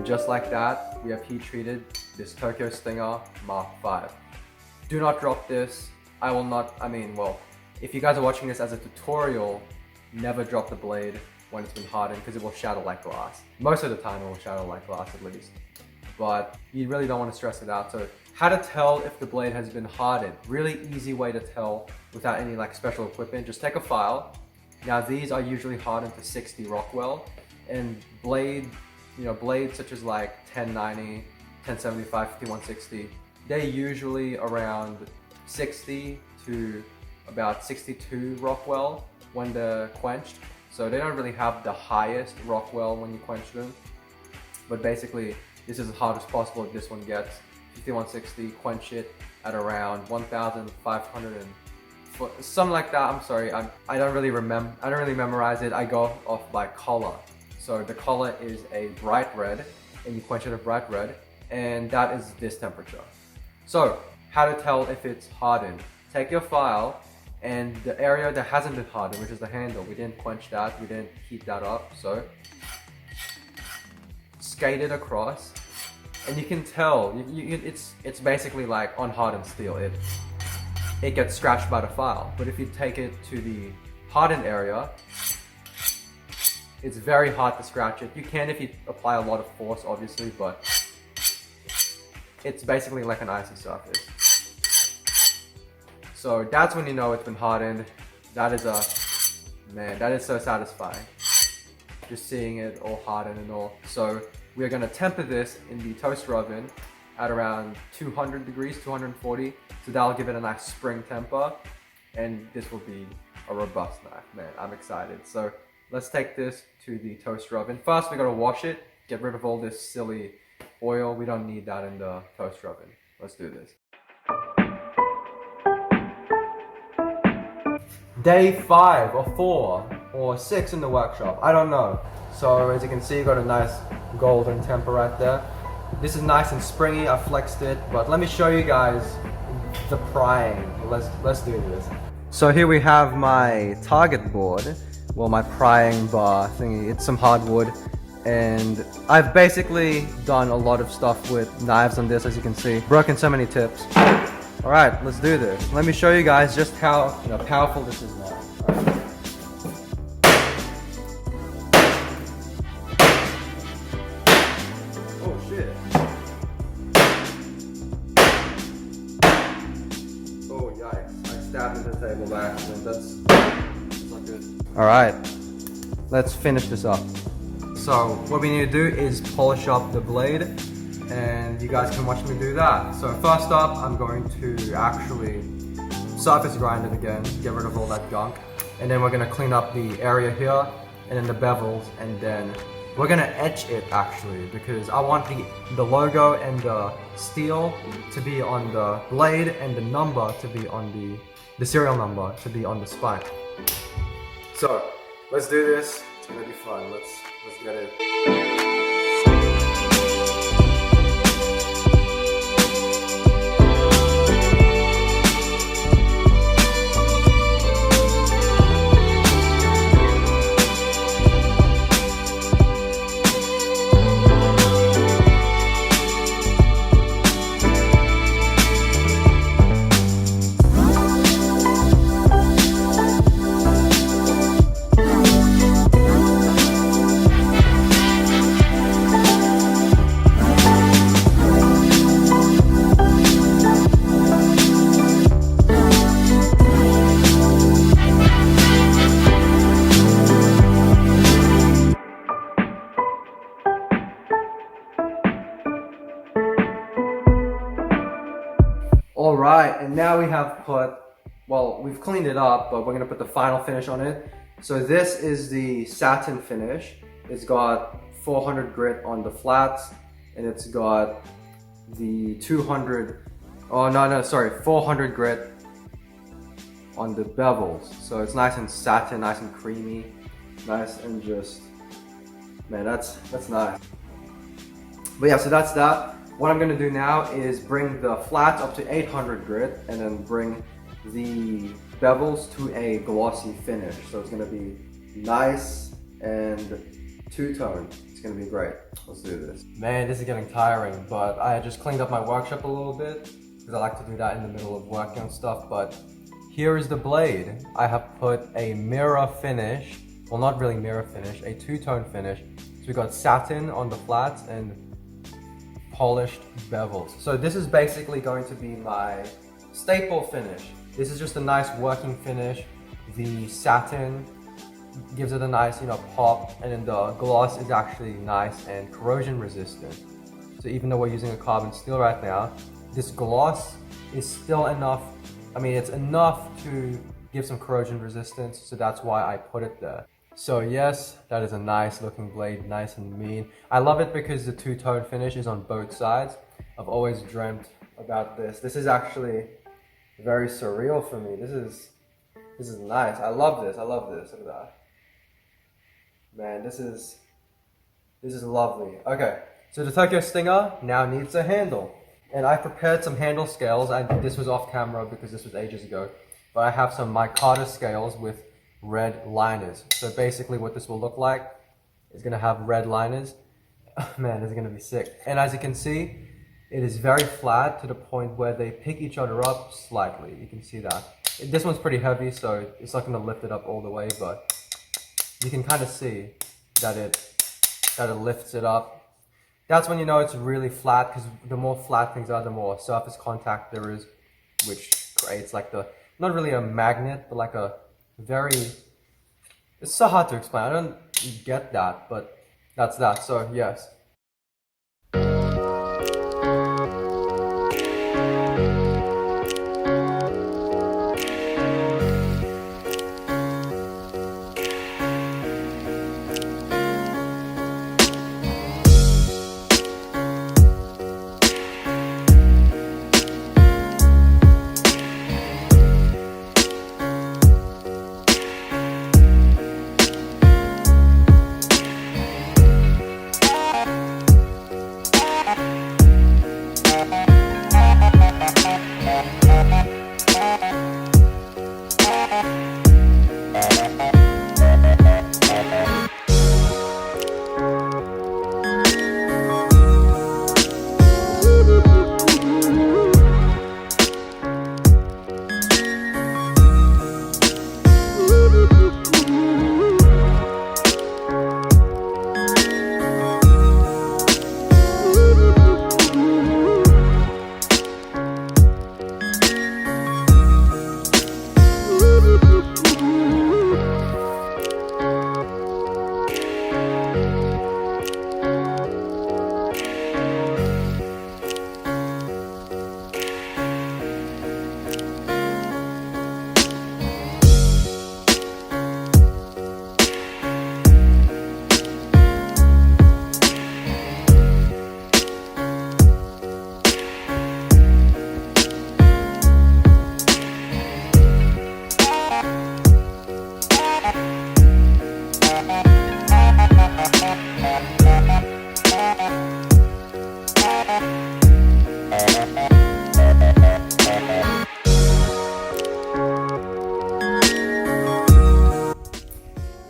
And just like that, we have heat treated this Tokyo Stinger Mark 5. Do not drop this. Well, if you guys are watching this as a tutorial, never drop the blade when it's been hardened because it will shatter like glass. Most of the time it will shatter like glass at least. But you really don't want to stress it out. So how to tell if the blade has been hardened. Really easy way to tell without any like special equipment. Just take a file. Now these are usually hardened to 60 Rockwell, and blades such as like 1090, 1075, 5160, they're usually around 60 to about 62 Rockwell when they're quenched. So they don't really have the highest Rockwell when you quench them. But basically, this is as hard as possible this one gets. 5160, quench it at around 1,500 something like that. I'm sorry, I don't really memorize it. I go off by color. So the color is a bright red, and you quench it a bright red, and that is this temperature. So how to tell if it's hardened? Take your file, and the area that hasn't been hardened, which is the handle, we didn't quench that, we didn't heat that up, so skate it across, and you can tell it's basically like unhardened steel. It gets scratched by the file. But if you take it to the hardened area, it's very hard to scratch it. You can if you apply a lot of force, obviously, but it's basically like an icy surface. So that's when you know it's been hardened. That is so satisfying. Just seeing it all hardened and all. So we're gonna temper this in the toaster oven at around 200 degrees, 240. So that'll give it a nice spring temper, and this will be a robust knife. Man, I'm excited. So let's take this to the toaster oven. First, we gotta wash it, get rid of all this silly oil. We don't need that in the toaster oven. Let's do this. Day 5 or 4 or 6 in the workshop, I don't know. So as you can see, you got a nice golden temper right there. This is nice and springy. I flexed it, but let me show you guys the prying. Let's do this. So here we have my target board, well, my prying bar thingy. It's some hardwood, and I've basically done a lot of stuff with knives on this, as you can see. Broken so many tips. All right, let's do this. Let me show you guys just how powerful this is now. Oh shit. Oh yikes. I stabbed into the table by accident. That's not good. Alright. Let's finish this up. So what we need to do is polish up the blade, and you guys can watch me do that. So first up, I'm going to actually surface grind it again, get rid of all that gunk. And then we're gonna clean up the area here, and then the bevels, and then we're gonna etch it actually, because I want the logo and the steel to be on the blade, and the number to be on the serial number to be on the spike. So let's do this. It's gonna be fun. Let's get it. Alright, and now we have we've cleaned it up, but we're going to put the final finish on it. So this is the satin finish. It's got 400 grit on the flats, and it's got the 400 grit on the bevels. So it's nice and satin, nice and creamy, nice and just, man, that's nice. But yeah, so that's that. What I'm gonna do now is bring the flats up to 800 grit, and then bring the bevels to a glossy finish. So it's gonna be nice and two-tone. It's gonna be great. Let's do this. Man, this is getting tiring, but I just cleaned up my workshop a little bit because I like to do that in the middle of working on stuff. But here is the blade. I have put a mirror finish, well, not really mirror finish, a two-tone finish. So we got satin on the flats and polished bevels. So this is basically going to be my staple finish. This is just a nice working finish. The satin gives it a nice, pop, and then the gloss is actually nice and corrosion resistant. So even though we're using a carbon steel right now, this gloss is still enough. I mean, it's enough to give some corrosion resistance, so that's why I put it there. So yes, that is a nice looking blade, nice and mean. I love it because the two-tone finish is on both sides. I've always dreamt about this. This is actually very surreal for me. This is nice. I love this. Look at that. Man, this is lovely. Okay, so the Tokyo Stinger now needs a handle. And I prepared some handle scales. This was off camera because this was ages ago. But I have some micarta scales with red liners. So basically what this will look like is gonna have red liners. Man, this is gonna be sick. And as you can see, it is very flat to the point where they pick each other up slightly. You can see that. This one's pretty heavy, so it's not gonna lift it up all the way, but you can kind of see that it lifts it up. That's when you know it's really flat, because the more flat things are, the more surface contact there is, which creates like not really a magnet, but like a it's so hard to explain. I don't get that, but that's that. So yes.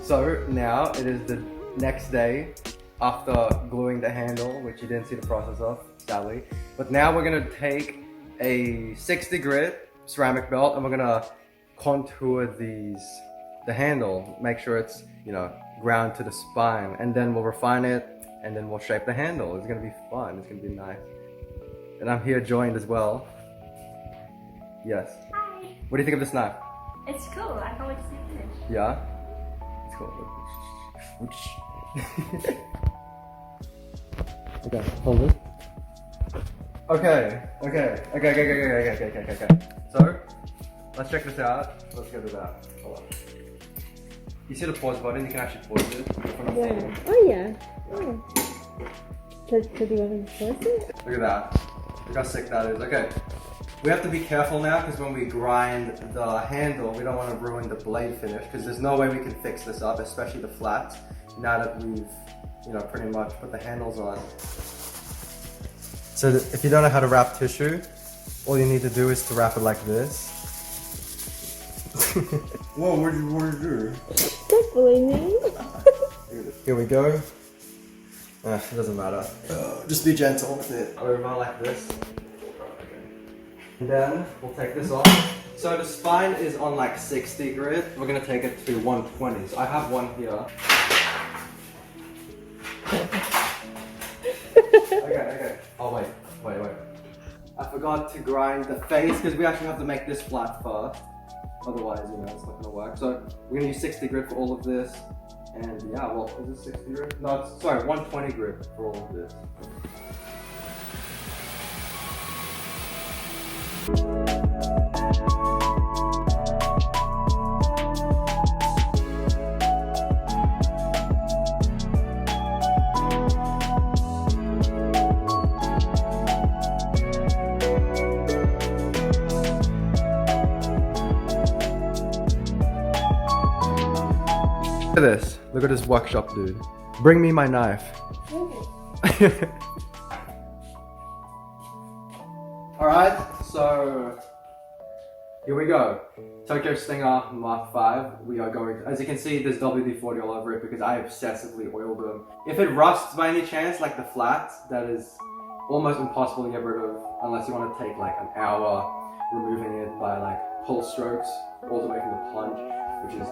So now it is the next day after gluing the handle, which you didn't see the process of, sadly. But now we're gonna take a 60 grit ceramic belt and we're gonna contour the handle, make sure it's, ground to the spine, and then we'll refine it and then we'll shape the handle. It's gonna be fun, it's gonna be nice. And I'm here joined as well. Yes. Hi. What do you think of this knife? It's cool. I can't wait to see it finish. Yeah? It's cool. Okay, hold it. Okay. So, let's check this out. Let's go to that. Hold on. You see the pause button? You can actually pause it. Yeah. Oh yeah. Oh. So do you want me to pause it? Look at that. Look how sick that is. Okay. We have to be careful now because when we grind the handle, we don't want to ruin the blade finish because there's no way we can fix this up, especially the flats, now that we've, pretty much put the handles on. So if you don't know how to wrap tissue, all you need to do is to wrap it like this. Whoa, what did you do? Don't bully me. Here Here we go. It doesn't matter. Just be gentle with it. Over like this. And then we'll take this off. So the spine is on like 60 grit. We're gonna take it to 120. So I have one here. Okay. Oh wait. I forgot to grind the face because we actually have to make this flat first. Otherwise, it's not gonna work. So we're gonna use 60 grit for all of this. And yeah, well, is it 60 grit? No, sorry, 120 grit for all of this. Look at this. Look at this workshop dude. Bring me my knife. Okay. Alright, so here we go. Tokyo Stinger Mark 5. We are going to, as you can see, there's WD-40 all over it because I obsessively oiled them. If it rusts by any chance, like the flats, that is almost impossible to get rid of unless you want to take like an hour removing it by like pull strokes all the way from the plunge, which is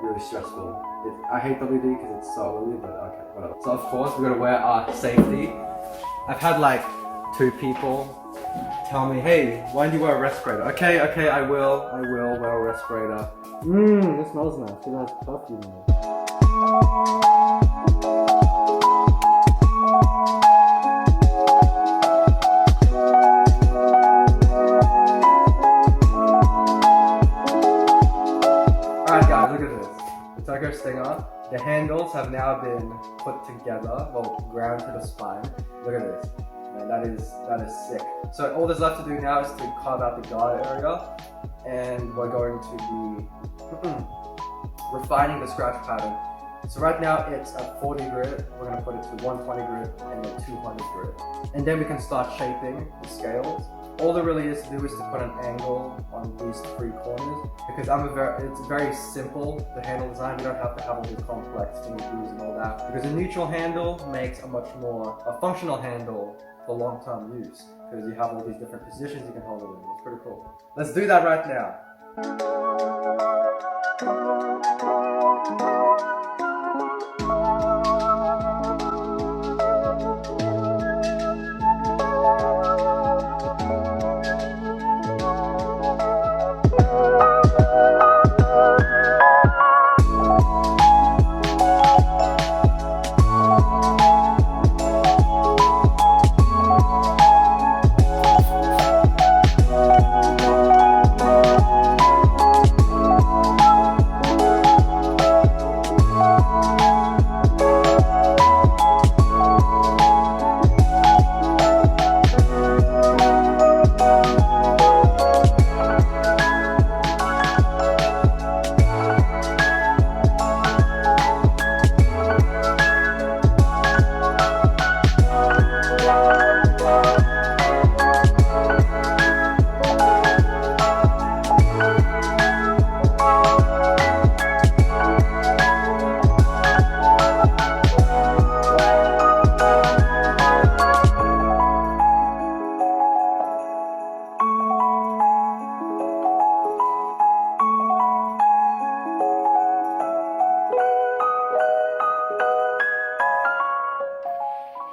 really stressful. I hate WD because it's so oily, but okay, whatever. So of course we're gonna wear our safety. I've had like 2 people tell me, hey, why don't you wear a respirator? Okay, I will wear a respirator. It smells nice because it has perfume in it. Alright guys, look at this. The Tokyo Stinger. The handles have now been put together, well, ground to the spine. Look at this. Man, that is sick. So all there's left to do now is to carve out the guard area, and we're going to be refining the scratch pattern. So right now it's at 40 grit, we're going to put it to 120 grit and then 200 grit. And then we can start shaping the scales. All there really is to do is to put an angle on these 3 corners, because it's very simple, the handle design. You don't have to have all these complex finger grooves and all that, because a neutral handle makes a functional handle for long-term use, because you have all these different positions you can hold it in. It's pretty cool. Let's do that right now.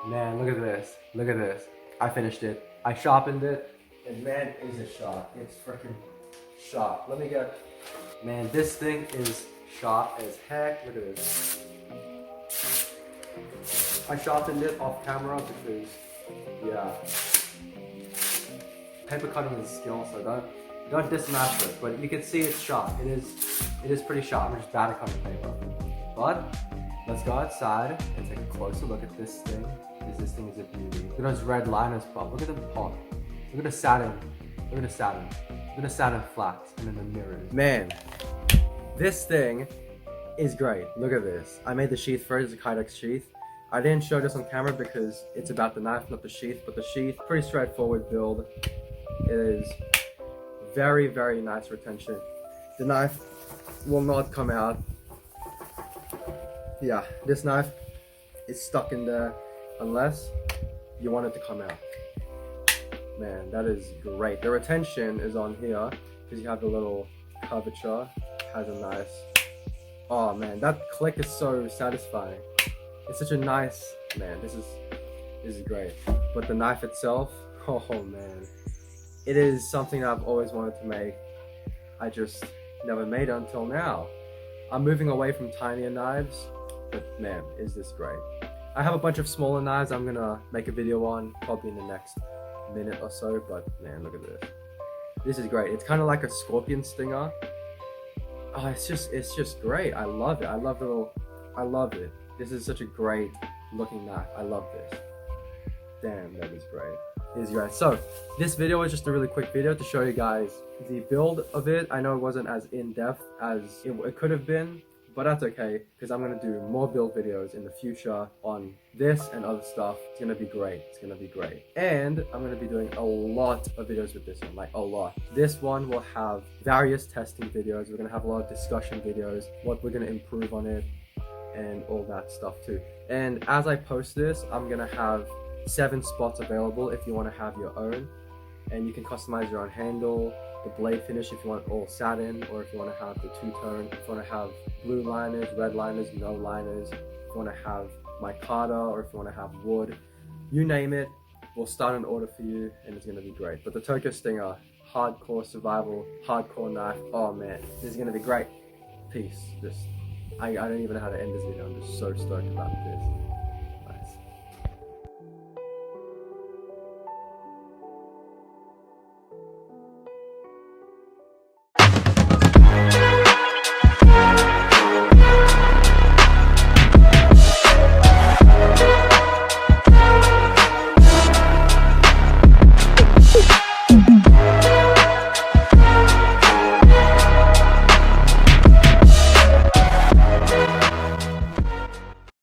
Man, look at this. Look at this. I finished it. I sharpened it. And man, is it sharp. It's freaking sharp. Let me get... Man, this thing is sharp as heck. Look at this. I sharpened it off camera because, yeah. Paper cutting is a skill, so don't dismantle it. But you can see it's sharp. It is pretty sharp. I'm just bad at cutting paper. But let's go outside and take a closer look at this thing. Because this thing is a beauty. Look at those red liners pop. Look at the pot. Look at the satin. Look at the satin. Look at the satin flats and then the mirrors. Man, this thing is great. Look at this. I made the sheath first, it's a Kydex sheath. I didn't show this on camera because it's about the knife, not the sheath. But the sheath, pretty straightforward build. It is very nice retention. The knife will not come out Yeah, this knife is stuck in there unless you want it to come out. Man, that is great. The retention is on here because you have the little curvature. Has a nice, oh man, that click is so satisfying. It's such a nice, man, this is great. But the knife itself, oh man, it is something I've always wanted to make. I just never made it until now. I'm moving away from tinier knives, but man, is this great. I have a bunch of smaller knives I'm gonna make a video on probably in the next minute or so, but man, look at this. This is great. It's kind of like a scorpion stinger. Oh, it's just great. I love it. I love it. This is such a great looking knife. I love this. Damn, that is great. It is great. So this video was just a really quick video to show you guys the build of it. I know it wasn't as in-depth as it could have been, but that's okay because I'm going to do more build videos in the future on this and other stuff. It's going to be great. It's going to be great. And I'm going to be doing a lot of videos with this one, like a lot. This one will have various testing videos. We're going to have a lot of discussion videos, what we're going to improve on it, and all that stuff too. And as I post this, I'm going to have 7 spots available if you want to have your own. And you can customize your own handle, the blade finish if you want all satin, or if you want to have the two-tone, if you want to have blue liners, red liners, no liners, if you want to have micarta, or if you want to have wood, you name it, we'll start an order for you and it's going to be great. But the Tokyo Stinger, hardcore survival, hardcore knife, oh man, this is going to be great. Peace. I don't even know how to end this video, I'm just so stoked about this.